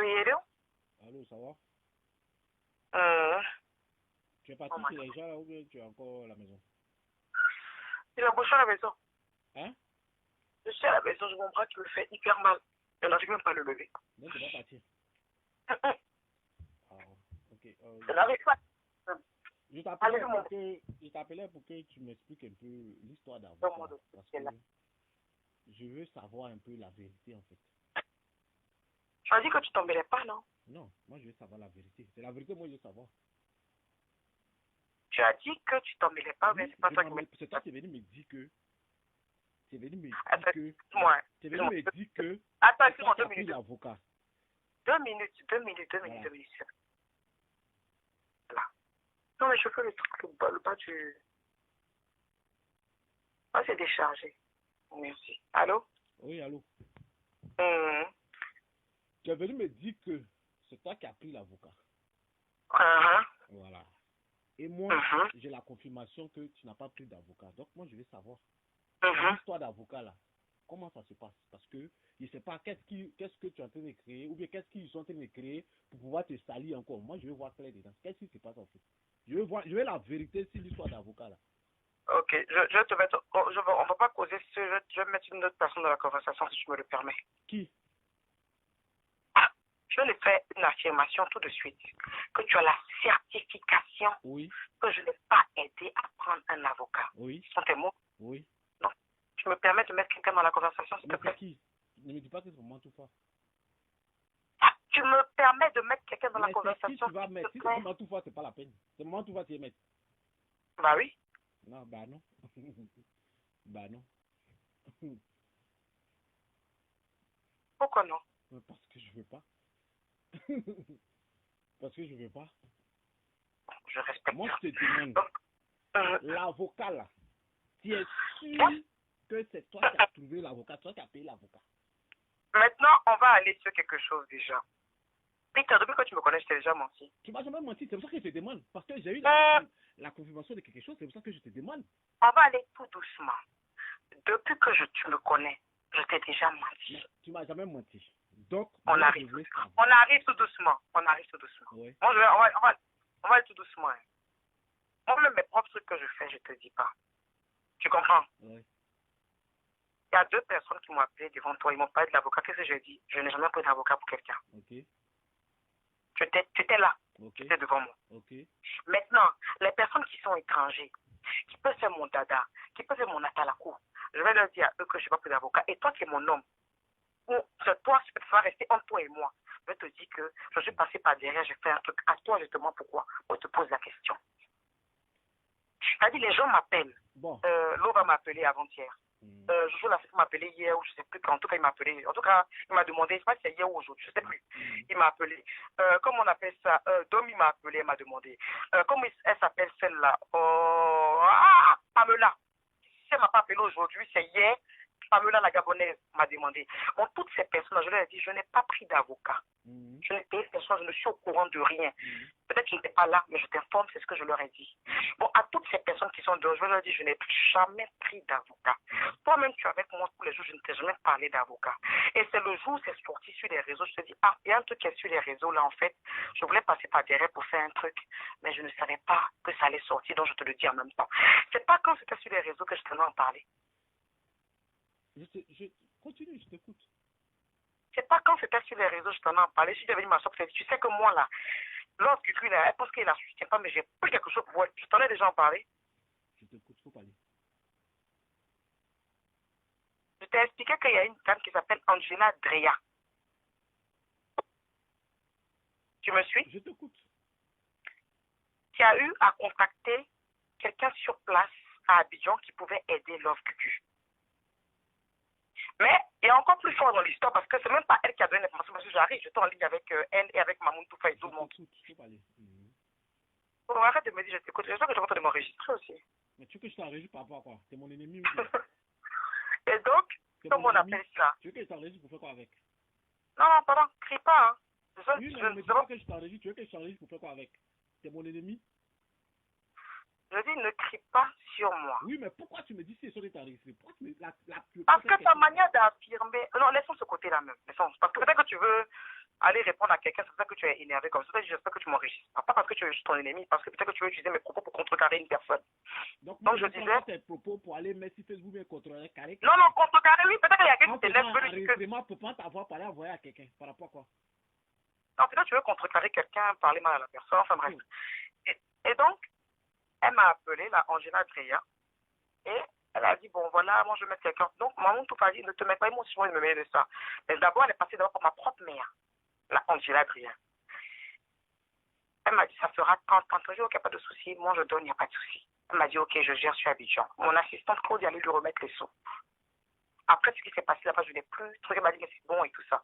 hello? Allô, ça va? Euh, Tu es parti oh my chez les God. gens là ou bien tu es encore à la maison? Il a bouché à la maison. Hein? Je suis à la maison, je mon bras qui me fait hyper mal. Je n'arrive même pas à le lever. Donc tu vas partir. Ah, ok. Je n'arrive pas. Je Allez, t'appelais pour que tu m'expliques un peu l'histoire d'avocat. Parce que je veux savoir un peu la vérité en fait. Tu as dit que tu t'embêtais pas, non? Non, moi je veux savoir la vérité. C'est la vérité, moi je veux savoir. Tu as dit que tu t'embêtais pas, mais Oui, c'est pas toi qui me... c'est toi qui es venu me dire que. Tu es venu me dire Attends, que. moi. Tu es venu me dire que. Attends, C'est excuse-moi, toi qui 2 as pris minutes. l'avocat. 2 minutes, 2 minutes, 2 minutes, Voilà. 2 minutes. Là. Non, mais je fais le truc, le bas du... Ah, c'est déchargé. Merci. Allô? Oui, allô. Hum. Tu es venu me dire que c'est toi qui as pris l'avocat. Uh-huh. Voilà. Et moi, j'ai la confirmation que tu n'as pas pris d'avocat. Donc, moi, je veux savoir. L'histoire d'avocat, là, comment ça se passe? Parce que je ne sais pas qu'est-ce que tu es en train de créer, ou bien qu'est-ce qu'ils sont en train de créer pour pouvoir te salir encore. Moi, je veux voir clair dedans. Qu'est-ce qui se passe en fait? Je veux la vérité sur l'histoire d'avocat, là. Ok, je te mettre... on ne va pas causer... Je vais mettre une autre personne dans la conversation si tu me le permets. Qui? Ah, je vais lui faire une affirmation tout de suite. Que tu as la certification Oui. que je n'ai pas aidé à prendre un avocat. Oui. Ce sont tes mots? Oui. Non. Tu me permets de mettre quelqu'un dans la conversation, s'il te Mais plaît? c'est qui? Ne me dis pas que c'est vraiment tout fort. Ah, tu me permets de mettre quelqu'un dans la Mais conversation, c'est qui tu vas s'il mettre? te Si c'est plaît? vraiment tout fort, c'est pas la peine. C'est moment tout fort, tu vas mettre. Bah oui. Non, bah non. Bah non. Pourquoi non? Parce que je veux pas. Parce que je veux pas. Je respecte. Moi, je te demande, Donc, l'avocat là, tu es sûr que c'est toi qui as trouvé l'avocat, toi qui as payé l'avocat? maintenant, on va aller sur quelque chose déjà. Peter, depuis que tu me connais, je t'ai déjà menti. Tu m'as jamais menti, c'est pour ça que je te demande. Parce que j'ai eu la confirmation de quelque chose, c'est pour ça que je te demande. On va aller tout doucement. Depuis que tu me connais, je t'ai déjà menti. Mais tu m'as jamais menti. Donc, On arrive tout doucement. On arrive tout doucement. Oui. Moi, on va aller tout doucement. Hein. Moi-même, mes propres trucs que je fais, je te dis pas. Tu comprends? Oui. Il y a 2 personnes qui m'ont appelé devant toi. Ils m'ont parlé de l'avocat. Qu'est-ce que j'ai dit? Je n'ai jamais pris d'avocat pour quelqu'un. Ok. Tu étais là. Ok. Tu étais devant moi. Ok. Maintenant, les personnes qui sont étrangers, qui peuvent faire mon dada, qui peuvent faire mon atalakou, je vais leur dire à eux que je n'ai pas pris d'avocat. Et toi qui es mon homme, ou toi, tu vas rester entre toi et moi. Je vais te dire que je suis passé par derrière, j'ai fait un truc. À toi, justement, pourquoi? On te pose la question. C'est-à-dire, les gens m'appellent. Bon. L'eau va m'appeler avant-hier. Jojo l'a fait m'appeler hier ou je sais plus. En tout cas, il m'a appelé. En tout cas, il m'a demandé, je sais pas si c'est hier ou aujourd'hui, je sais plus. Il m'a appelé. Comment on appelle ça? Dom, il m'a appelé, il m'a demandé. Comment elle s'appelle celle-là? Pamela. Si elle m'a pas appelé aujourd'hui, c'est hier. Pamela, la Gabonaise, m'a demandé. Bon, toutes ces personnes, je leur ai dit, je n'ai pas pris d'avocat. Je n'ai payé personne, je ne suis au courant de rien. Peut-être que je n'étais pas là, mais je t'informe, c'est ce que je leur ai dit. Bon, à toutes ces personnes qui sont dehors, je leur ai dit, je n'ai jamais pris d'avocat. Toi-même, tu es avec moi tous les jours, je ne t'ai jamais parlé d'avocat. Et c'est le jour où c'est sorti sur les réseaux, je te dis, ah, il y a un truc qui est sur les réseaux, là, en fait. Je voulais passer par derrière pour faire un truc, mais je ne savais pas que ça allait sortir, donc je te le dis en même temps. C'est pas quand c'était sur les réseaux que je t'en ai en parler. Continue, je t'écoute. C'est pas quand c'était sur les réseaux, je t'en ai parlé. Si j'avais dit ma soeur, tu sais que moi, là, lorsque lui, là, elle pense qu'il la soutient pas, mais j'ai pris quelque chose pour elle. Je t'en ai déjà en parlé. Je t'écoute, faut parler. Je t'ai expliqué qu'il y a une dame qui s'appelle Angela Dreya. Tu me suis? Je t'écoute. Tu as eu à contacter quelqu'un sur place à Abidjan qui pouvait aider Love Cucu. Mais il y a encore plus fort dans l'histoire parce que c'est même pas elle qui a donné l'information parce que j'arrive, j'étais en ligne avec elle et avec Mamoun Toufa et tout le monde. Faut parler. Bon, arrête de me dire je t'écoute, j'espère que je vais de m'enregistrer aussi. Mais tu veux que je t'enregistre par rapport à quoi? T'es mon ennemi ou Et donc, comment on appelle ça? Tu veux que je t'enregistre pour faire quoi avec? Non, pardon, crie pas, hein. Oui, mais ne dis pas que je t'enregistre, tu veux que je t'enregistre pour faire quoi avec? T'es mon ennemi? Je dis ne crie pas sur moi. Oui, mais pourquoi tu me dis si ils t'enregistrés? Pourquoi tu me... Parce que ta manière d'affirmer... Non, laissons ce côté-là même. Laissons. Parce que peut-être que tu veux aller répondre à quelqu'un, c'est pour ça que tu es énervé comme ça. J'espère que tu m'enrichis. Pas parce que tu es juste ton ennemi, parce que peut-être que tu veux utiliser mes propos pour contrecarrer une personne. Donc je disais... tes propos pour aller mettre sur Facebook et contrecarrer. Non, contrecarrer, oui. Peut-être qu'il y a quelqu'un qui t'énerve. Pour pas t'avoir parlé envoyer à quelqu'un. Par rapport à quoi? Non, peut-être que tu veux contrecarrer quelqu'un, parler mal à la personne. Enfin bref. Et donc, elle m'a appelé, la Angela Drea. Et elle a dit, bon, voilà, moi, je vais mettre quelqu'un. Donc, maman tout a dit, ne te mets pas émotion, il me met de ça. Mais d'abord, elle est passée d'abord par ma propre mère, la Angela Drea. Elle m'a dit, ça sera quand je dis, ok, pas de souci, moi, je donne, il n'y a pas de souci. Elle m'a dit, ok, je gère, je suis à Abidjan. Mon assistante Claude est allée lui remettre les sous. Après ce qui s'est passé là-bas, je n'ai plus. Le truc, elle m'a dit que c'est bon et tout ça.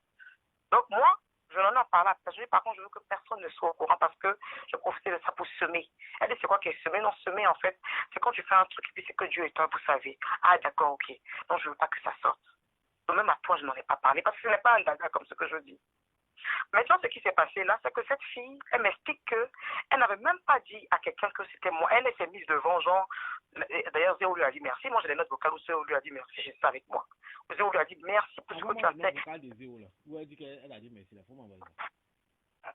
Donc, moi, je n'en ai pas parlé à personne. Par contre, je veux que personne ne soit au courant parce que je profitais de ça pour semer. Elle dit, c'est quoi qui est semer? Non, semer, en fait, c'est quand tu fais un truc et puis c'est que Dieu est toi, vous savez. Ah, d'accord, ok. Donc, je ne veux pas que ça sorte. Donc, même à toi, je n'en ai pas parlé parce que ce n'est pas un dada comme ce que je dis. Maintenant, ce qui s'est passé là, c'est que cette fille, elle m'explique qu'elle n'avait même pas dit à quelqu'un que c'était moi. Elle s'est mise devant, genre, d'ailleurs, Zéo lui a dit merci. Moi, j'ai des notes vocales où Zéo lui a dit merci, j'ai ça avec moi. Zéo lui a dit merci pour ce que tu as fait. Où elle dit qu'elle a dit merci, là, faut m'envoyer ça.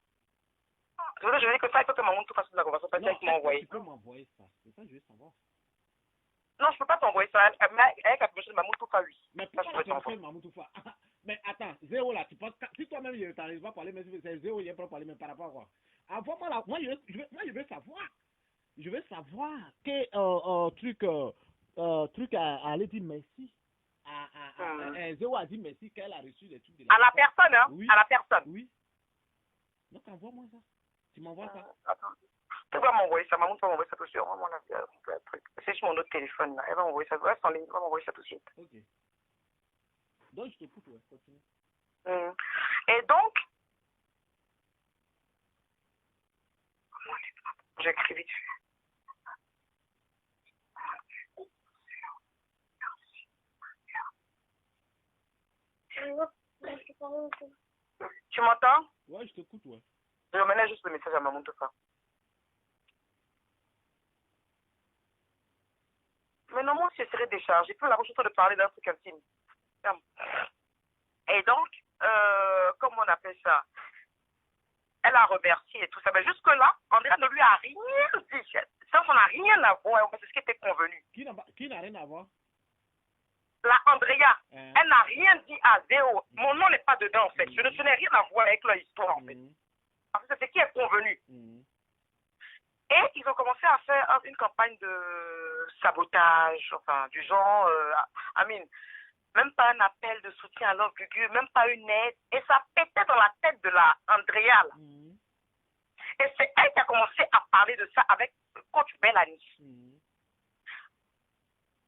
Je veux dire que ça, il faut que Mamoun tout fasse la conversation, parce qu'elle m'a envoyé. Tu peux m'envoyer ça, c'est ça que je veux savoir. Non, je peux pas t'envoyer ça. Elle a besoin de Mamoun tout fa, oui. Mais pourquoi tu fais Mamoun tout fa? Mais attends, Zéo là, tu penses que si toi-même il t'arrive pas à parler, mais c'est Zéo, il est pas parler, mais par rapport à quoi? Envoie-moi là, moi je veux savoir. Je veux savoir que truc à aller dire merci. Zéo a dit merci qu'elle a reçu les trucs de la... À la personne, hein? Oui. À la personne. Oui. Donc envoie-moi ça. Tu m'envoies ça. Attends. Tu vas m'envoyer ça, maman, tu vas m'envoyer ça tout de suite. Vraiment, un truc. C'est sur mon autre téléphone là. Elle va m'envoyer ça. Reste en ligne, elle va m'envoyer ça tout de suite. Ok. Donc je t'écoute, ouais, continue. Et donc, j'écris vite fait. Tu m'entends? Ouais, je t'écoute, ouais. Je remets juste le message à maman tout ça. Mais non, moi, je serais déchargée. Puis la prochaine fois de parler d'un truc intime. Et donc, comment on appelle ça? Elle a remercié et tout ça. Mais jusque-là, Andrea ne lui a rien dit. Ça n'a rien à voir. C'est ce qui était convenu. Qui n'a rien à voir? La Andrea, elle n'a rien dit à Zéo. Mon nom n'est pas dedans, en fait. Je n'ai rien à voir avec leur histoire, en fait. Parce que c'est ce qui est convenu. Et ils ont commencé à faire une campagne de sabotage, enfin, du genre, même pas un appel de soutien à Love Gugu, même pas une aide. Et ça pétait dans la tête de la Andrea. Et c'est elle qui a commencé à parler de ça avec coach Bellani.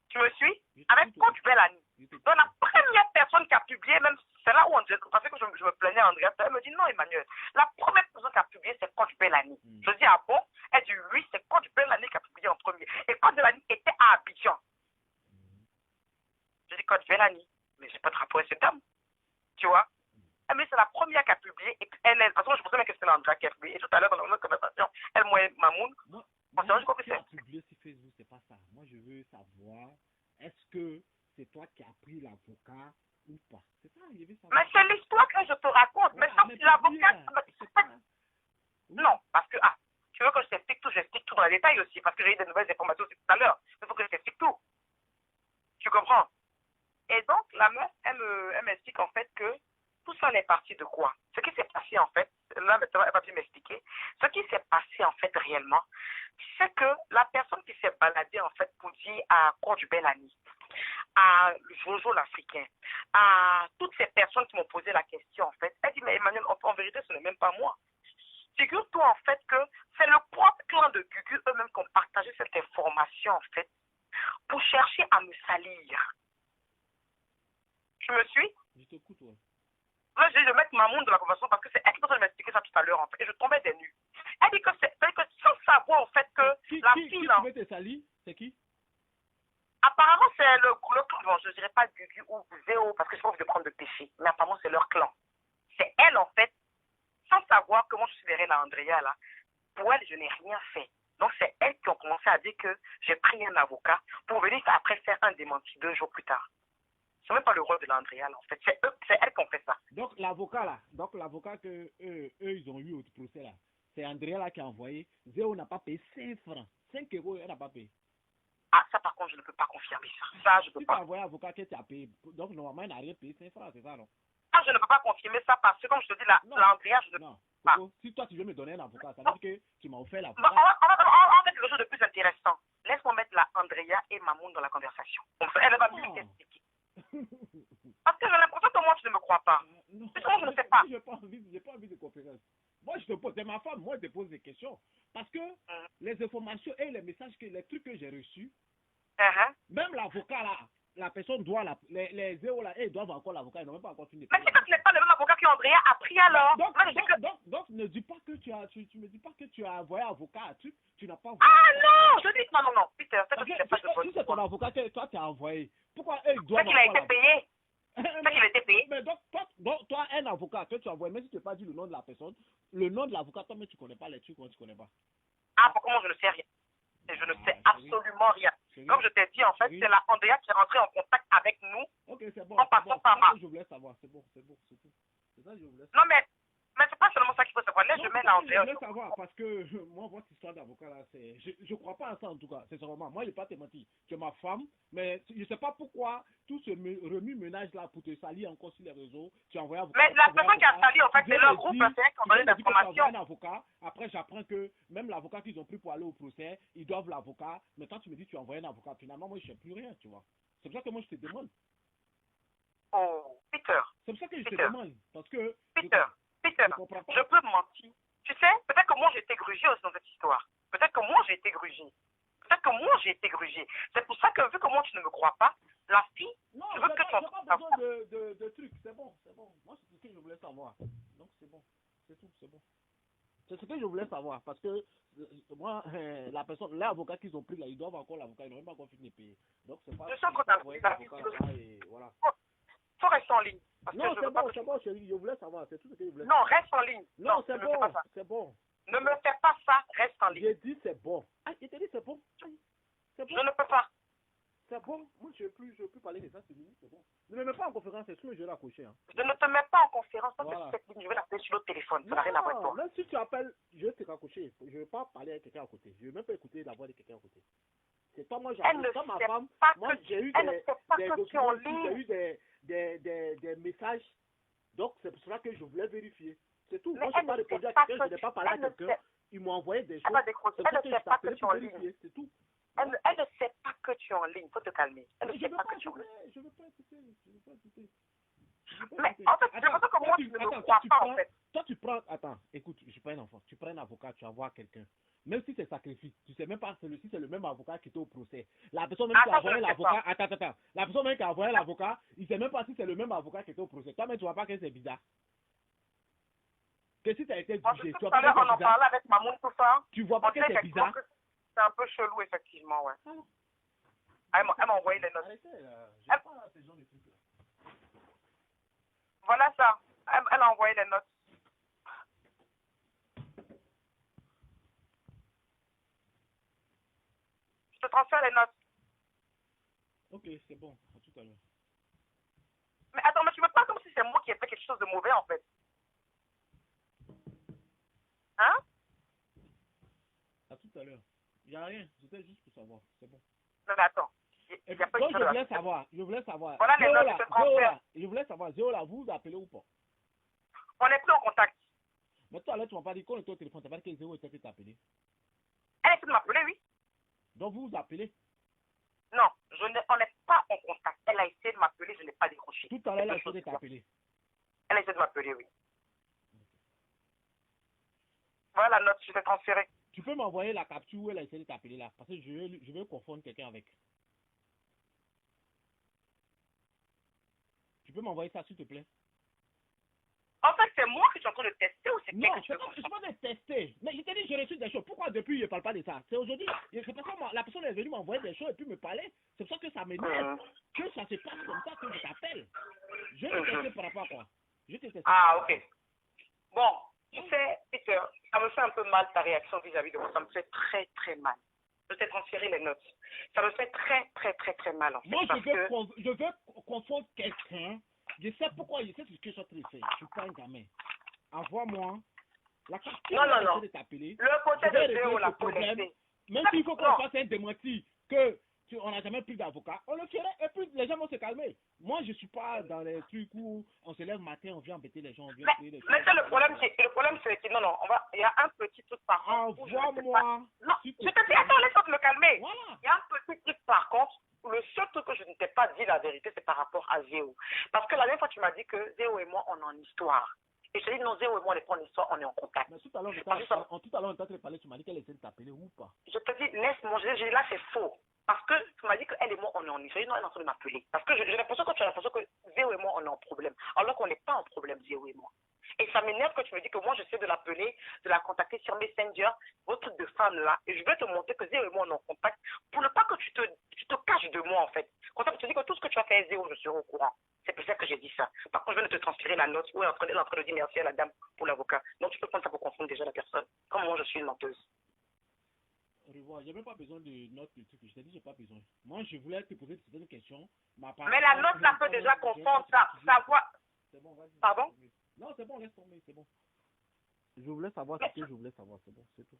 Tu me suis? Avec coach Bellani. Donc la première personne qui a publié, même c'est là où on dirait, parce que je me plaignais à Andrea, elle me dit non Emmanuel, la première personne qui a publié c'est coach Bellani. Je dis ah bon? Elle dit oui, c'est coach Bellani qui a publié en premier. Et coach Bellani était à Abidjan. Je dis coach Bellani, mais j'ai pas de rapport avec cette dame. Tu vois? Mais c'est la première qui a publié. Et elle, de toute façon, je pensais même que c'était Andrea qui a publié. Et tout à l'heure, dans notre conversation, elle, moi et Mamoun, on s'est rendu compte que c'est. Publié sur Facebook, c'est pas ça. Moi, je veux savoir, est-ce que c'est toi qui as pris l'avocat ou pas? C'est ça, il veut savoir. Mais c'est l'histoire que je te raconte. Mais sauf si l'avocat. Non, parce que, tu veux que je t'explique tout, j'explique tout dans les détails aussi, parce que j'ai eu des nouvelles informations aussi tout à l'heure. Il faut que je t'explique tout. Tu comprends? Et donc, la meuf, elle m'explique en fait que tout ça est parti de quoi? Ce qui s'est passé en fait, là maintenant elle va bien m'expliquer, ce qui s'est passé en fait réellement, c'est que la personne qui s'est baladée en fait pour dire à Coach Bellani, à Jojo l'Africain, à toutes ces personnes qui m'ont posé la question en fait, elle dit mais Emmanuel, en vérité ce n'est même pas moi. Figure-toi en fait que c'est le propre clan de Gugu eux-mêmes qui ont partagé cette information en fait pour chercher à me salir. Tu me suis? Je t'écoute, ouais. Là, j'ai dit de mettre Mamoun dans la conversation parce que c'est elle qui m'a expliqué ça tout à l'heure en fait. Et je tombais des nues. Elle dit que sans savoir en fait que la fille là. Qui te salir? C'est qui? Apparemment, c'est le clan. Je ne dirais pas Gugu ou Zéo parce que je pense de prendre de péché. Mais apparemment, c'est leur clan. C'est elle en fait, sans savoir comment je suis derrière la Andrea là. Pour elle, je n'ai rien fait. Donc, c'est elle qui ont commencé à dire que j'ai pris un avocat pour venir après faire un démenti 2 jours plus tard. C'est même pas le rôle de l'Andrea, en fait. C'est elle qui ont fait ça. Donc, l'avocat que eux, ils ont eu au procès, là, c'est Andrea là qui a envoyé. Zéo n'a pas payé 5 francs. 5 euros, elle n'a pas payé. Ah, ça, par contre, je ne peux pas confirmer ça. Ça, je ne peux pas. Tu as envoyé l'avocat que tu as payé. Donc, normalement, il n'a rien payé 5 francs, c'est ça, non? Ah, je ne peux pas confirmer ça parce que, comme je te dis, l'Andrea, je ne peux pas. Si toi, tu veux me donner un avocat, ça veut dire que tu m'as offert l'avocat. On va faire quelque chose de plus intéressant. Laisse-moi mettre la Andrea et Mamoun dans la conversation. Elle va mieux t'expliquer. Parce que j'ai l'impression que moi, tu ne me crois pas. Parce que moi, je ne sais pas. J'ai pas envie de conférence. Moi, je te pose, c'est ma femme, moi, je te pose des questions. Parce que les informations et les messages, les trucs que j'ai reçus, même l'avocat, là, la personne doit, les zéros, là, ils doivent encore l'avocat, ils n'ont même pas encore fini. Mais c'est que tu n'es pas le même avocat qu'Andrea a pris alors. Donc, ne dis pas que tu me dis pas que tu as envoyé avocat, tu n'as pas envoyé. Ah non, je dis non, Peter, c'est que tu sais pas si c'est ton avocat que toi tu as envoyé, pourquoi eux ils doivent. C'est qu'il a été payé. C'est qu'il a été payé. Mais donc, toi, un avocat que tu as envoyé, même si tu n'as pas dit le nom de la personne, le nom de l'avocat, toi, mais tu ne connais pas les trucs, tu ne connais pas. Ah, pour comment je ne sais rien. Je ne sais absolument rien. Comme je t'ai dit, en fait, c'est la Andrea qui est rentrée en contact avec nous. Ok, c'est bon. En passant par moi. Je voulais savoir, c'est bon, c'est tout. C'est ça que je voulais Non, savoir. mais c'est pas seulement ça qu'il faut savoir. Là, je mets la Andrea. Je voulais savoir, parce que moi, votre histoire d'avocat, là, c'est. Je crois pas à ça, en tout cas, sincèrement. Moi, je ne vais pas te mentir. Tu es ma femme, mais je ne sais pas pourquoi tout ce remue-ménage là pour te salir encore sur les réseaux. Tu as envoyé avocat. Mais la personne qui a sali, en fait, c'est leur groupe, c'est qui ont donné l'information. Un avocat. Après, j'apprends que même l'avocat qu'ils ont pris pour aller au procès, ils doivent l'avocat. Mais quand tu me dis que tu as envoyé un avocat, finalement, moi, je ne sais plus rien, tu vois. C'est pour ça que moi, je te demande. Oh, Peter. C'est pour ça que je te demande. Parce que. Peter, je peux mentir. Tu sais, peut-être que moi, j'ai été grugé aussi dans cette histoire. Peut-être que moi, j'ai été grugé. C'est pour ça que, vu que moi, tu ne me crois pas, la fille, non, je veux que tu n'as pas besoin de trucs. C'est bon. Moi, c'est ce que je voulais savoir. Donc, c'est bon. C'est tout, c'est bon. C'est ce que je voulais savoir. Parce que moi, la personne, l'avocat qu'ils ont pris là, ils doivent encore l'avocat. Ils n'ont même pas encore fini de payer. Donc, c'est pas. Je sens que voilà. Faut rester en ligne. Non, c'est bon, chérie. Je voulais savoir. C'est tout ce que je voulais savoir. Non, reste en ligne. Non, c'est bon. C'est bon. Ne me fais pas ça, reste en ligne. J'ai dit c'est bon. Ah, il t'a dit c'est bon. C'est bon. Je ne peux pas. C'est bon. Moi, je ne veux plus parler de ça, c'est bon. Ne me mets pas en conférence, c'est sûr que je vais l'accrocher. Hein. Je ne te mets pas en conférence, voilà. Je vais l'appeler sur l'autre téléphone. Ça n'a rien à voir avec toi. Même si tu appelles, je vais te raccrocher. Je ne vais pas parler avec quelqu'un à côté. Je ne vais même pas écouter la voix de quelqu'un à côté. C'est pas moi, j'appelle. Comme ma femme, moi, j'ai eu des messages. Donc, c'est pour cela que je voulais vérifier. C'est tout. Mais moi, je n'ai pas répondu à quelqu'un, je n'ai pas parlé à quelqu'un. Ils m'ont envoyé des choses. Elle ne sait pas que tu es en ligne. C'est tout. Elle ne sait pas que tu es en ligne. Il faut te calmer. Elle ne sait pas que tu es en ligne. Je ne veux pas écouter. Mais en fait, j'ai l'impression que moi, tu ne me crois pas, en fait. Toi, tu prends... Attends, écoute, je suis pas un enfant. Tu prends un avocat, tu envoies quelqu'un. Même si c'est sacrifice, tu sais même pas si c'est le même avocat qui était au procès. La personne même qui a envoyé l'avocat... Attends. La personne même qui a envoyé l'avocat, il sait même pas si c'est le même avocat qui était au procès. Toi, mais tu vois pas que c'est bizarre. Que si tu as été jugé, tu vois pas que c'est bizarre. On en parlait avec Mamoun, tout ça. Tu vois pas que c'est bizarre. C'est un peu chelou, effectivement, ouais. Elle m'a envoyé les notes. Arrêtez, là. J'ai pas ces gens de trucs, là. Voilà ça. Elle a envoyé les notes. Je te transfère les notes. Ok, c'est bon. À tout à l'heure. Mais attends, mais tu me parles comme si c'est moi qui ai fait quelque chose de mauvais, en fait. Hein? À tout à l'heure. Il n'y a rien. C'était juste pour savoir. C'est bon. Non, mais attends. Donc, je voulais savoir. Voilà les notes, je te transfère. Je voulais savoir, Zéola, vous vous appelez ou pas? On n'est plus en contact. Mais toi, là, tu m'as pas dit qu'on était au téléphone. Tu n'as pas dit que Zéo était appelé. Elle essaie de m'appeler, oui. Donc, vous vous appelez? Non, on n'est pas en contact. Elle a essayé de m'appeler, je n'ai pas décroché. Tout à l'heure, elle a essayé de t'appeler. Elle a essayé de m'appeler, oui. Voilà la note, je t'ai transférée. Tu peux m'envoyer la capture où elle a essayé de t'appeler là, parce que je vais confondre quelqu'un avec. Tu peux m'envoyer ça, s'il te plaît? En fait, c'est moi que tu es en train de tester ou c'est quelqu'un que tu veux? Non, je ne suis pas de tester. Mais je t'ai dit, j'ai reçu des choses. Pourquoi depuis, je ne parle pas de ça? C'est aujourd'hui. C'est parce que la personne est venue m'envoyer des choses et puis me parler. C'est pour ça que ça m'énerve. Que ça se passe comme ça, que je t'appelle. Je vais te tester par rapport à quoi? Je te tester. Ah, ok. Bon, tu sais, Peter, ça me fait un peu mal ta réaction vis-à-vis de moi. Ça me fait très, très mal. Je t'ai transféré les notes. Ça me fait très, très, très, très mal, en fait. Moi, je veux confondre quelqu'un, je sais pourquoi, je sais ce que je suis en train de faire. Je suis pas un gamin. Envoie-moi la carte non. de t'appeler. Le côté de Zéo, la problème. connaissez. Même s'il faut qu'on fasse un démenti que on n'a jamais pris d'avocat, on le ferait et puis les gens vont se calmer. Moi, je suis pas dans les trucs où on se lève matin, on vient embêter les gens, on vient créer des choses. Mais le problème, c'est que non, il y a un petit truc par contre. Envoie-moi. Non, je te dis, attends, laisse-moi me calmer. Voilà. Il y a un petit truc par contre. Le seul truc que je ne t'ai pas dit la vérité, c'est par rapport à Zéo. Parce que la dernière fois, tu m'as dit que Zéo et moi, on est en histoire. Et je te dis, non, Zéo et moi, on n'est pas en histoire, on est en contact. Mais tout à l'heure, on t'a parlé, tu m'as dit qu'elle essaie de t'appeler ou pas. Je te dis, laisse-moi, là, c'est faux. Parce que tu m'as dit qu'elle et moi, on est en histoire. Non, elle est en train de m'appeler. Parce que j'ai l'impression que tu as l'impression que Zéo et moi, on est en problème. Alors qu'on n'est pas en problème, Zéo et moi. Et ça m'énerve que tu me dis que moi, j'essaie de l'appeler, de la contacter sur Messenger, votre truc de femme là. Et je vais te montrer que Zéo et moi, on est en contact pour ne pas que tu te caches de moi, en fait. Comme ça, je te dis que tout ce que tu as fait, Zéo, je serai au courant. C'est pour ça que j'ai dit ça. Par contre, je viens de te transférer la note où elle est en train de dire merci à la dame pour l'avocat. Donc, tu peux prendre ça pour confondre déjà la personne. Comme moi, je suis une menteuse. Revoir, j'ai même pas besoin de notes de trucs. Je t'ai dit, j'ai pas besoin. Moi, je voulais te poser certaines questions. Mais la note, ça peut déjà confondre ça. Savoir. C'est bon, vas-y. Pardon? Non, c'est bon, laisse tomber, c'est bon. Je voulais savoir ce que je voulais savoir, c'est bon, c'est tout.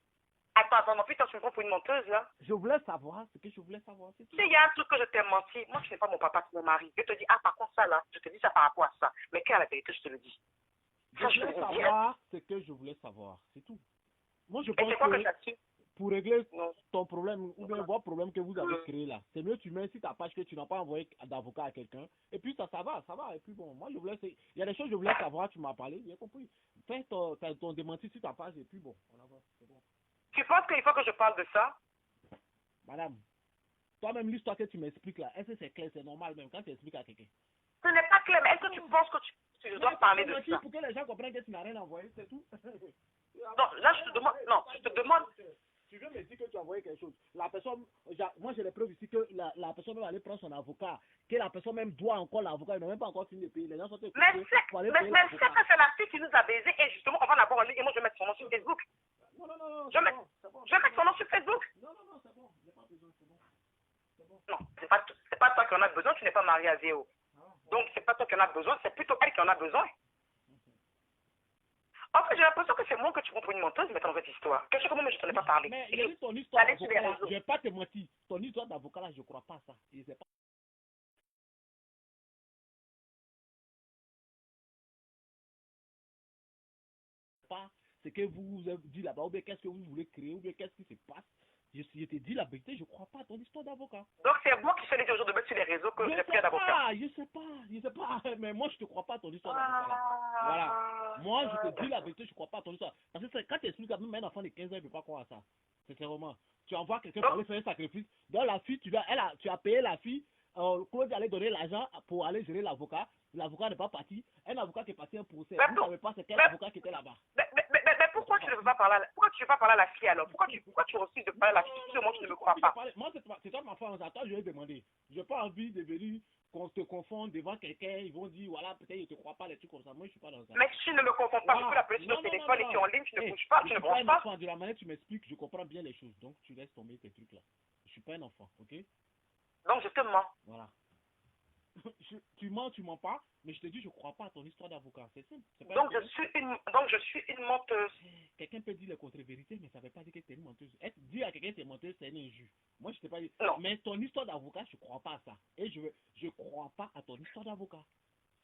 Attends, non, putain, tu me prends pour une menteuse, là? Je voulais savoir ce que je voulais savoir, c'est tout. Tu sais, il y a un truc que je t'ai menti. Moi, tu n'es pas mon papa, c'est mon mari. Je te dis, par contre, ça, là, je te dis ça par rapport à ça. Mais qu'à la vérité, je te le dis. Je voulais savoir ce que je voulais savoir, c'est tout. Moi, je pense c'est quoi que ça tue? Pour régler ton problème, ou bien votre problème que vous avez créé là, c'est mieux tu mets sur ta page que tu n'as pas envoyé d'avocat à quelqu'un, et puis ça va. Et puis bon, moi, il y a des choses que je voulais savoir, tu m'as parlé, j'ai compris. Fais ton démenti sur ta page, et puis bon, on avance, c'est bon. Tu penses qu'il faut que je parle de ça? Madame, toi-même, l'histoire que tu m'expliques là, est-ce que c'est clair, c'est normal même quand tu expliques à quelqu'un? Ce n'est pas clair, mais est-ce que tu penses que je dois parler de ça? Pour que les gens comprennent que tu n'as rien envoyé, c'est tout. Non, là, je te demande. Tu veux me dire que tu as envoyé quelque chose. La personne, moi j'ai les preuves ici que la personne va aller prendre son avocat, que la personne même doit encore l'avocat, il n'a même pas encore fini de payer. Les gens sont mais c'est que c'est la fille qui nous a baisé et justement on va l'avoir en ligne et moi je vais mettre son nom sur Facebook. Non, je vais mettre son nom sur Facebook. Non, c'est bon, j'ai pas besoin, c'est bon. Non, c'est pas toi qui en as besoin, tu n'es pas marié à Zéo. Donc c'est pas toi qui en as besoin, c'est plutôt elle qui en a besoin. En fait, j'ai l'impression que c'est moi que tu prends pour une menteuse, mais dans cette histoire. Quelque chose comme moi, je ne t'en ai pas parlé. Mais ton histoire d'avocat là, je vais pas te mentir. Ton histoire d'avocat là, je crois pas à ça. Je sais pas. Ce que vous avez dit là-bas, ou bien qu'est-ce que vous voulez créer, ou bien qu'est-ce qui se passe. Je te dis la vérité, je crois pas à ton histoire d'avocat. Donc c'est moi qui fais les jours de mettre sur les réseaux que j'ai pris d'avocat. Je sais pas, mais moi je te crois pas à ton histoire d'avocat. Voilà. Moi je te dis la vérité, je crois pas à ton histoire. Parce que quand tu expliques à même un enfant de 15 ans, il ne peut pas croire à ça. C'est vraiment. Tu envoies quelqu'un pour aller faire un sacrifice. Dans la fille, tu as payé la fille. Claude allait donner l'argent pour aller gérer l'avocat. L'avocat n'est pas parti. Un avocat qui est parti un procès. Vous ne savez pas c'est quel avocat qui était là-bas. Mais pourquoi tu ne veux pas parler à la fille alors? Pourquoi tu refuses de parler à la fille? Tu ne me crois pas. Moi, c'est toi ma femme. Attends, je vais demander. Je n'ai pas envie de venir qu'on te confonde devant quelqu'un. Ils vont dire, voilà, peut-être ils ne te croient pas, les trucs comme ça. Moi, je ne suis pas dans ça. Mais tu ne me confonds pas. Je peux l'appeler sur le téléphone et tu es en ligne, tu ne bouges pas, tu ne branches pas. De la manière tu m'expliques, je comprends bien les choses. Donc, tu laisses tomber ces trucs-là. Je ne suis pas un enfant, ok? Donc, je te mens. Voilà. Tu mens pas, mais je te dis, je crois pas à ton histoire d'avocat. C'est simple. Donc je suis une menteuse. Quelqu'un peut dire les contre-vérités, mais ça ne veut pas dire que tu es une menteuse. Dire à quelqu'un que tu es menteuse, c'est une injure. Moi, je ne t'ai pas dit. Non. Mais ton histoire d'avocat, je ne crois pas à ça. Et je ne crois pas à ton histoire d'avocat.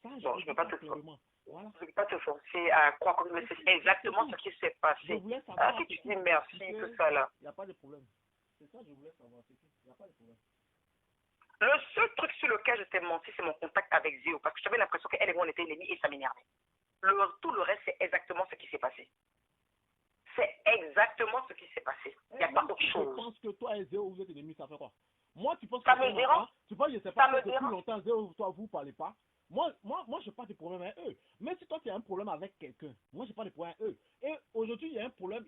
Ça, je ne veux pas te forcer. Voilà. Je ne veux pas te forcer à croire que c'est exactement ce qui s'est passé. Je voulais savoir. Si tu dis merci, tout ça là. Il n'y a pas de problème. C'est ça que je voulais savoir. Il n'y a pas de problème. Le seul truc sur lequel je t'ai menti, c'est mon contact avec Zéo. Parce que j'avais l'impression qu'elle et moi, on était ennemis et ça m'énervait. Tout le reste, c'est exactement ce qui s'est passé. C'est exactement ce qui s'est passé. Il n'y a pas autre chose. Je pense que toi et Zéo, vous êtes ennemis, ça fait quoi? Moi, tu penses que ça me dérange. Tu penses, je sais pas, depuis longtemps, Zéo, toi, vous ne parlez pas. Moi, je n'ai pas de problème avec eux. Mais si toi, tu as un problème avec quelqu'un, moi, je n'ai pas de problème avec eux. Et aujourd'hui, il y a un problème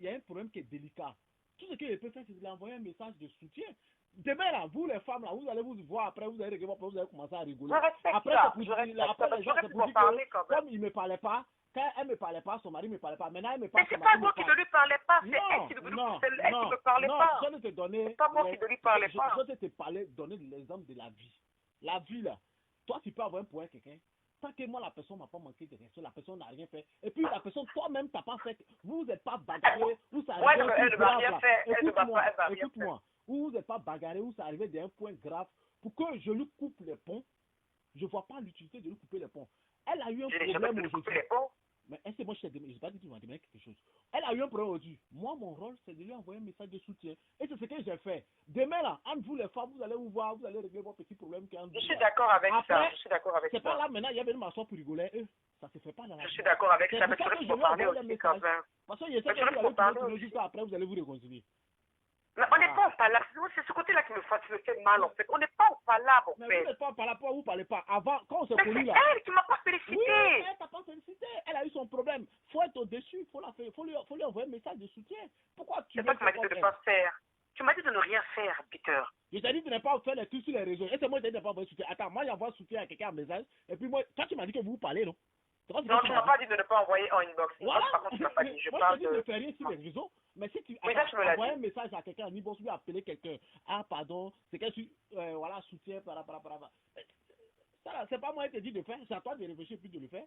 qui est délicat. Tout ce qu'il peut faire, c'est de lui envoyer un message de soutien. Demain, là, vous, les femmes, là, vous allez vous voir après, vous allez commencer à rigoler. Après, c'est pour dire que, comme il ne me parlait pas, quand elle ne me parlait pas, son mari ne me parlait pas. Maintenant, elle me parle. Mais c'est pas moi qui ne lui parlais pas, c'est elle qui ne me parlait pas. Je ne te donnais. C'est pas moi qui ne lui parlais pas. Je te donner l'exemple de la vie. La vie, là. toi, tu peux avoir un point avec quelqu'un. Tant que moi, la personne m'a pas manqué de respect, la personne n'a rien fait. Et puis, la personne, toi-même, t'as pas fait. Vous n'êtes pas bagarré, vous ça Ouais, arrive elle ne va rien faire. Écoute-moi. Vous n'êtes pas bagarré, vous ça arrivé d'un point grave. Pour que je lui coupe les ponts, je ne vois pas l'utilité de lui couper les ponts. Elle a eu un problème aujourd'hui. Mais est-ce que moi, je n'ai pas dit que tu m'as demandé quelque chose. Elle a eu un problème aujourd'hui. Moi, mon rôle, c'est de lui envoyer un message de soutien. Et c'est ce que j'ai fait. Demain, là, entre vous les femmes, vous allez vous voir, vous allez régler vos petits problèmes. Je suis d'accord avec ça. Je suis d'accord avec ça. C'est pas là, maintenant, il y avait une m'asseoir pour rigoler. Ça ne se fait pas dans la Je suis d'accord avec ça. Mais c'est vrai qu'il faut parler aussi quand même. Parce que je sais que vous allez tourner juste après, vous allez vous réconcilier. Mais on n'est pas en palabre. C'est ce côté-là qui me fait mal, en fait. On n'est pas en palabre, en fait. Mais vous n'êtes pas en palabre, vous ne parlez pas. Avant, quand on s'est connus là. C'est elle qui m'a pas félicité. Oui, elle t'a pas félicité. Elle a eu son problème. Il faut être au-dessus. Il faut lui envoyer un message de soutien. Pourquoi tu c'est toi qui m'as dit de ne pas faire. Tu m'as dit de ne rien faire, Peter. Je t'ai dit de ne pas faire les trucs sur les réseaux. Et c'est moi qui t'ai dit de ne pas envoyer soutien. Attends, moi j'envoie soutien à quelqu'un en message. Et puis moi, toi tu m'as dit que vous parlez, non? Non, tu m'as pas dit de ne pas envoyer en inbox. Voilà. Par contre, tu m'as pas dit. Je parle de faire rien sur les réseaux. Mais si tu envoies un message à quelqu'un en inbox, lui appeler quelqu'un. Ah, pardon, c'est quelqu'un voilà, soutien, ça, c'est pas moi qui t'ai dit de faire. C'est à toi de réfléchir puis de le faire.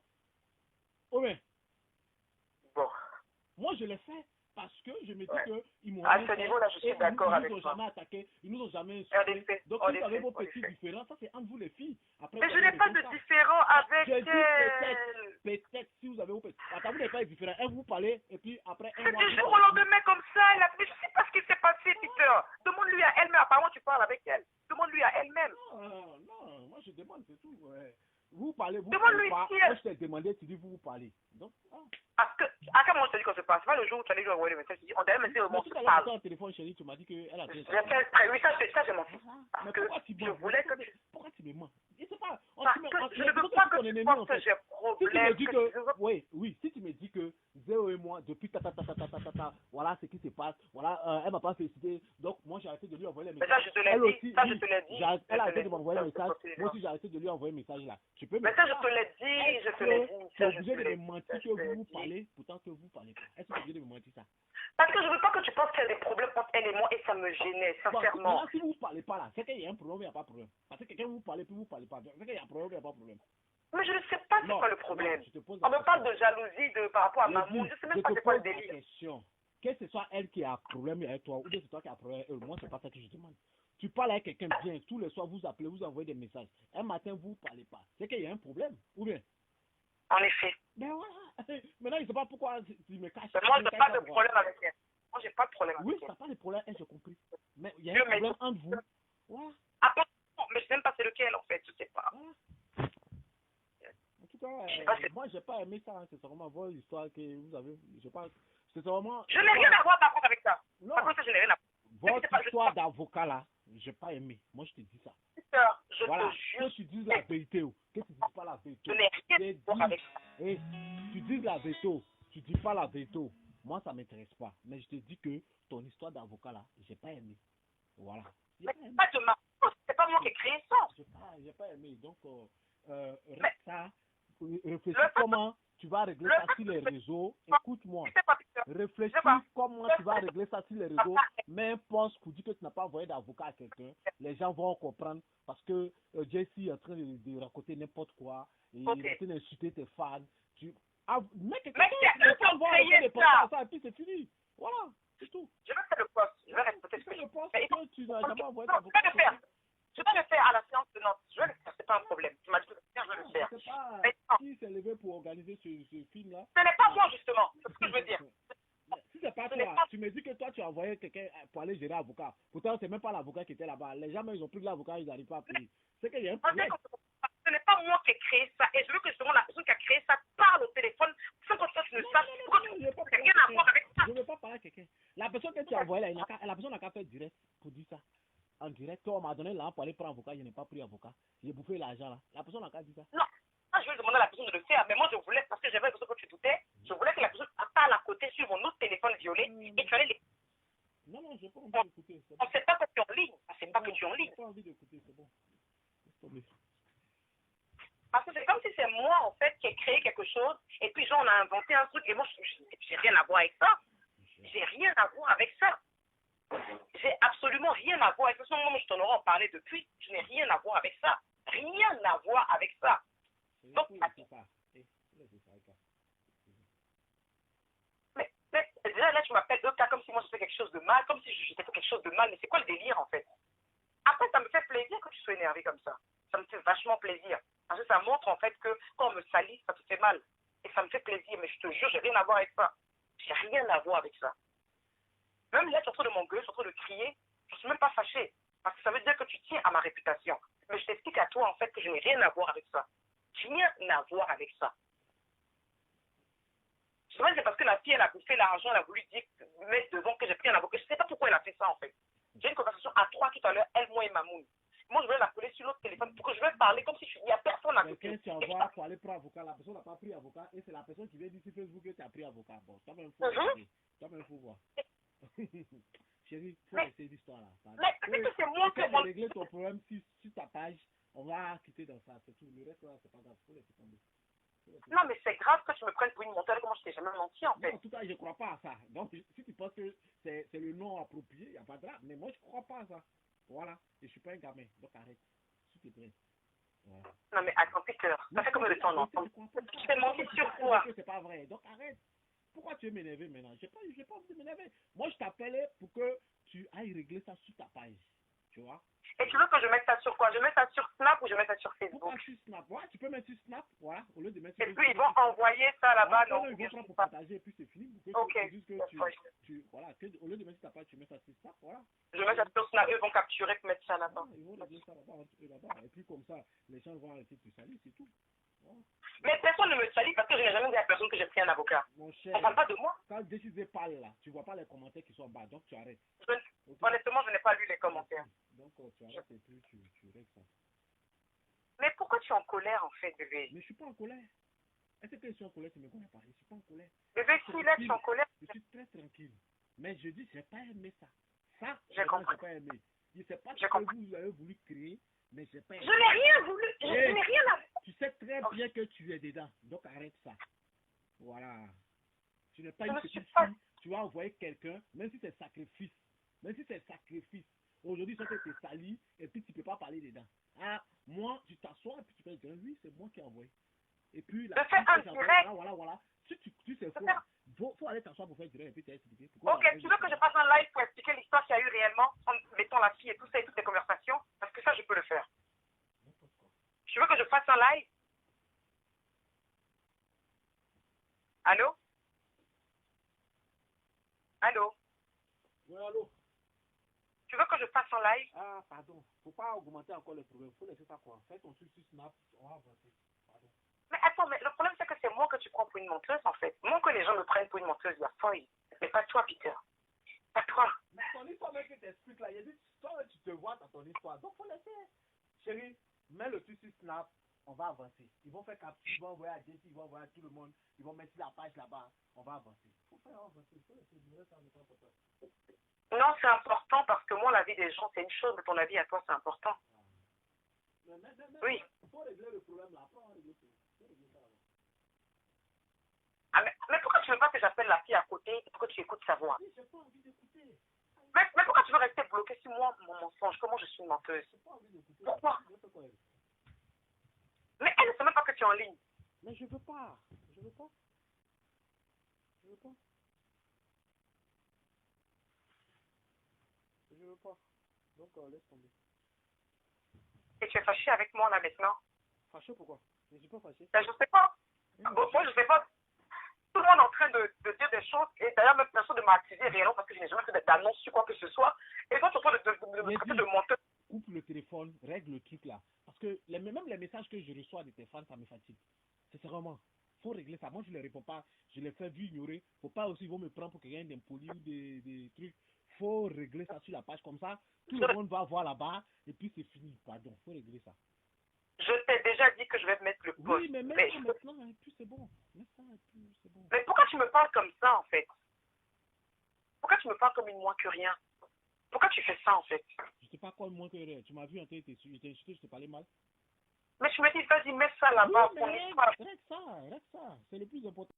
Oui. Bon. Moi, je l'ai fait. Parce que je me dis qu'ils m'ont... À ce niveau-là, je suis d'accord avec toi. Ils nous ont jamais attaqué, ils nous ont jamais insulté. Donc, vous avez vos petits différends, ça c'est entre vous les filles. Après, mais je n'ai pas de différent avec elle. Peut-être si vous avez vos petits... Attends, vous n'avez pas de différent. Elle vous parlez, et puis après... C'est du jour au lendemain comme ça. Mais je ne sais pas ce qui s'est passé, Peter. Demande-lui à elle-même. Apparemment, tu parles avec elle. Demande-lui à elle-même. Non, moi je demande, c'est tout. Vous parlez, vous parlez pas. Moi, je t'ai demandé, tu dis vous parlez. Donc, Parce que, à quel moment je te dis qu'on se passe? Pas le jour où tu allais lui envoyer le message, tu dis, on t'a même dit au moment où on se parle. Au téléphone, chérie, tu m'as dit qu'elle a bien. Oui, ça, je m'en fous. Mais pourquoi tu me voulais que pourquoi tu me mens? Je sais pas. Je ne veux pas que tu penses que j'ai problème. Oui, si tu me dis que Zéo et moi, depuis voilà ce qui se passe, voilà, elle m'a pas félicité, donc moi j'ai arrêté de lui envoyer les messages. Mais ça, je te l'ai dit. Ça, je te l'ai dit. Elle a arrêté de m'envoyer un message. Moi aussi, j'ai arrêté de lui envoyer un message là. Tu peux me mais ça, je te l'ai dit. Je te l'ai dit. Tu es obligé de me mentir que vous parlez, pourtant que vous parlez pas. Est-ce que tu es obligé de me mentir ça? Parce que je veux pas que tu penses qu'il y a des problèmes entre elle et moi et ça me gênait, sincèrement. Bon, si vous ne parlez pas là, c'est qu'il y a un problème, il n'y a pas de problème. Parce que quelqu'un vous parle puis vous ne parlez pas. C'est qu'il y a un problème, il n'y a pas de problème. Mais je ne sais pas c'est quoi le problème. On me parle de jalousie par rapport à Mamoun. Je ne sais même pas c'est quoi le délire. Que ce soit elle qui a un problème avec toi ou bien c'est toi qui as un problème avec elle, moi c'est pas ça que je demande. Tu parles avec quelqu'un bien, tous les soirs vous appelez, vous envoyez des messages. Un matin vous ne parlez pas. C'est qu'il y a un problème, ou bien? En effet. Ben voilà. Maintenant, je ne sais pas pourquoi tu me caches. Moi, je n'ai pas de problème avec elle. Moi, j'ai pas de problème avec elle. Oui, tu n'as pas de problème, j'ai compris. Mais il y a un problème entre vous. Voilà. Après, mais je ne sais même pas c'est lequel, en fait. Je ne sais pas. Voilà. En tout cas, moi, je n'ai pas aimé ça. Hein. C'est vraiment votre histoire que vous avez. Je vraiment... Je n'ai rien à voir par contre avec ça. Non. Par contre, ça, je n'ai rien à voir. Votre histoire d'avocat, là, je n'ai pas aimé. Moi, je te dis ça. Je voilà. te jure. Que tu dises la vérité, que tu dises pas la vérité. Je n'ai rien à voir avec ça. Et tu dises la vérité, tu dis pas la vérité. Moi, ça m'intéresse pas. Mais je te dis que ton histoire d'avocat, là, j'ai pas aimé. Voilà. Mais c'est pas de ma faute. C'est pas moi qui ai créé ça. J'ai pas aimé. Donc, réfléchis comment tu vas régler ça sur les réseaux. Écoute-moi. Réfléchis comment tu vas régler ça sur les réseaux. Mets un post pour dire que tu n'as pas envoyé d'avocat à quelqu'un. Les gens vont comprendre parce que Jessie est en train de raconter n'importe quoi. Et il est en train d'insulter tes fans. Mais quelqu'un ça et puis c'est fini. Voilà, c'est tout. Je vais faire le post. Je vais respecter ce que le post que tu n'as jamais envoyé d'avocat. Je vais le faire à la séance de Nantes. Je vais le faire, c'est pas un problème. Tu m'as dit de le faire, je vais le faire. C'est pas qui s'est levé pour organiser ce film-là. Ce n'est pas moi, justement. C'est ce que je veux dire. Si c'est pas toi, tu me dis que toi, tu as envoyé quelqu'un pour aller gérer l'avocat. Pourtant, c'est même pas l'avocat qui était là-bas. Les gens, ils ont pris de l'avocat, ils n'arrivent pas à payer. C'est qu'il y a un problème. Ce n'est pas moi qui ai créé ça. Et je veux que justement la personne qui a créé ça parle au téléphone sans que toi, tu ne saches. Ça n'a rien à voir avec ça. Je ne veux pas parler à quelqu'un. La personne que tu as envoyée là, la personne n'a qu'à faire direct pour dire ça. En direct, on m'a donné l'argent pour aller prendre avocat, je n'ai pas pris avocat. J'ai bouffé l'argent là. La personne n'a qu'à dire ça. Non, je vais demander à la personne de le faire, mais moi je voulais, parce que j'avais l'impression que tu doutais, je voulais que la personne parle à côté sur mon autre téléphone violet et tu allais les. Non, j'ai pas envie d'écouter. On ne sait pas que tu es en ligne. On ne sait pas que tu es en ligne. J'ai pas envie d'écouter, c'est bon. Parce que c'est comme si c'est moi en fait qui ai créé quelque chose et puis genre on a inventé un truc et moi j'ai rien à voir avec ça. J'ai rien à voir avec ça. J'ai absolument rien à voir avec ça. Moi, je t'en aurais en parlé depuis. Je n'ai rien à voir avec ça. Rien à voir avec tu sois énervé comme ça. Ça me fait vachement plaisir. Parce que ça montre en fait que quand on me salit, ça te fait mal. Et ça me fait plaisir. Mais je te jure, j'ai rien à voir avec ça. J'ai rien à voir avec ça. Même là, tu es en train de m'engueuler, tu es en train de crier. Je ne suis même pas fâchée. Parce que ça veut dire que tu tiens à ma réputation. Mais je t'explique à toi en fait que je n'ai rien à voir avec ça. Rien à voir avec ça. Je sais pas, c'est parce que la fille, elle a bouffé l'argent, elle a voulu dire, mettre devant que j'ai pris un avocat. Je ne sais pas pourquoi elle a fait ça en fait. J'ai une conversation à 3 tout à l'heure, elle, moi et Mamoun. Moi, je vais l'appeler sur l'autre téléphone pour que je vais parler comme si il n'y a personne à côté. Quelqu'un tu envoies pour aller prendre avocat, la personne n'a pas pris avocat et c'est la personne qui vient dire sur Facebook que tu as pris avocat. Bon, toi-même, faut voir. Chérie, faut essayer l'histoire là. Mais c'est moi qui vais régler ton problème sur ta page. On va quitter dans ça, c'est tout. Le reste là, c'est pas grave. Faut laisser tomber. Non, mais c'est grave que tu me prennes pour une menteuse, comment je t'ai jamais menti en fait. Non, en tout cas, je crois pas à ça. Donc, si tu penses que c'est le nom approprié, il n'y a pas de drame. Mais moi, je crois pas à ça. Voilà. Et je suis pas un gamin. Donc, arrête. S'il te plaît. Voilà. Non, mais attends, Peter. Ça fait combien de temps, ensemble? Tu t'es menti sur quoi? C'est pas vrai. Donc, arrête. Pourquoi tu veux m'énerver maintenant? J'ai pas envie de m'énerver. Moi, je t'appelais pour que tu ailles régler ça sur ta page. Tu vois? Et tu veux que je mette ça sur quoi? Je mets ça sur Snap ou je mets ça sur Facebook? Pourquoi sur Snap? Ouais, tu peux mettre sur Snap, voilà, au lieu de mettre sur Facebook. Et puis ils vont envoyer ça là-bas, non? Ils vont prendre pour partager et puis c'est fini. Ok. Voilà, au lieu de mettre sur ta page, tu mets ça sur Snap, voilà. Je mets ça sur Snap, eux vont capturer et mettre ça là-bas. Ils vont mettre ça là-bas, et puis comme ça, les gens vont arrêter de te salir, c'est tout. Voilà. Mais personne ne me salit parce que je n'ai jamais dit à personne que j'ai pris un avocat. Mon cher, on ne parle pas de moi. Quand le décidé parle là, tu vois pas les commentaires qui sont en bas, donc tu arrêtes. Okay. Honnêtement, je n'ai pas lu les commentaires. Donc tu arrêtes et puis tu règles ça. Mais pourquoi tu es en colère en fait, bébé? Mais je suis pas en colère. Est-ce que je suis en colère, tu me connais pas? Je suis pas en colère. Bébé, si là tu es en colère. Je suis très tranquille. Mais je dis, j'ai pas aimé ça. Ça, j'ai compris. J'ai pas aimé. Je sais pas ce que vous avez voulu créer, mais j'ai pas aimé. Je n'ai rien voulu. Je n'ai rien à. Tu sais très bien que tu es dedans. Donc arrête ça. Voilà. Tu n'es pas une petite fille. Tu vas envoyer quelqu'un, même si c'est sacrifice. Même si c'est sacrifice. Aujourd'hui, ça t'es sali et puis tu peux pas parler dedans. Ah, moi, tu t'assois et puis tu peux dire, oui, c'est moi qui ai envoyé. Et puis là, voilà. Si tu sais faut aller t'asseoir pour faire direct et puis t'expliquer. Ok, tu veux que je fasse un live pour expliquer l'histoire qu'il y a eu réellement en mettant la fille et tout ça et toutes les conversations? Parce que ça, je peux le faire. Tu veux que je fasse un live? Allô? Allô? Oui, allô? Tu veux que je fasse un live? Ah, pardon. Faut pas augmenter encore le problème. Faut laisser ça quoi. Fais ton truc sur Snap. On va avancer. Pardon. Mais attends, mais le problème c'est que c'est moi que tu prends pour une menteuse en fait. Moi que les gens me prennent pour une menteuse, il y a folie. Mais pas toi, Peter. Pas toi. Mais ton histoire même que t'expliques là, il y a dit, toi tu te vois dans ton histoire. Donc faut laisser. Chérie, mets le truc sur Snap. On va avancer. Ils vont faire capture, ils vont envoyer à Jesse, ils vont envoyer à tout le monde. Ils vont mettre la page là-bas. On va avancer. Faut faire avancer. Faut laisser le reste en étant pour toi. Non, c'est important parce que moi, la vie des gens, c'est une chose, mais ton avis à toi, c'est important. Oui. Il faut régler le problème là. Après, on va régler ça. Ah, mais pourquoi tu veux pas que j'appelle la fille à côté et que tu écoutes sa voix? Oui, j'ai pas envie d'écouter. Mais pourquoi tu veux rester bloqué sur moi, mon mensonge? Comment je suis une menteuse? J'ai pas envie d'écouter. Pourquoi? Mais elle ne sait même pas que tu es en ligne. Mais je veux pas. Je veux pas. Donc, laisse tomber. Et tu es fâché avec moi là maintenant? Fâché pourquoi? Je suis pas fâché. Ben, je sais pas. Bon, moi, je sais pas. Tout le monde est en train de dire des choses. Et d'ailleurs, même personne ne m'a accusé réellement parce que je n'ai jamais fait d'annonce sur quoi que ce soit. Et toi, tu es en train de me traiter de menteur. Coupe le téléphone, règle le truc là. Parce que même les messages que je reçois de tes fans, ça me fatigue. Sincèrement. Faut régler ça. Moi, je ne les réponds pas. Je les fais vu ignorer. Faut pas aussi, ils vont me prendre pour quelqu'un d'impoli ou des trucs. Faut régler ça sur la page comme ça. Tout le monde va voir là-bas et puis c'est fini. Pardon, faut régler ça. Je t'ai déjà dit que je vais mettre le post. Oui, mais maintenant, et puis c'est bon. Mets ça, et puis c'est bon. Mais pourquoi tu me parles comme ça, en fait? Pourquoi tu me parles comme une moins que rien? Pourquoi tu fais ça, en fait? Je sais pas quoi moins que rien. Tu m'as vu en train de t'insulter, je t'ai parlé mal. Mais tu me dis, vas-y, mets ça là-bas. Oui, mais règle ça. C'est le plus important.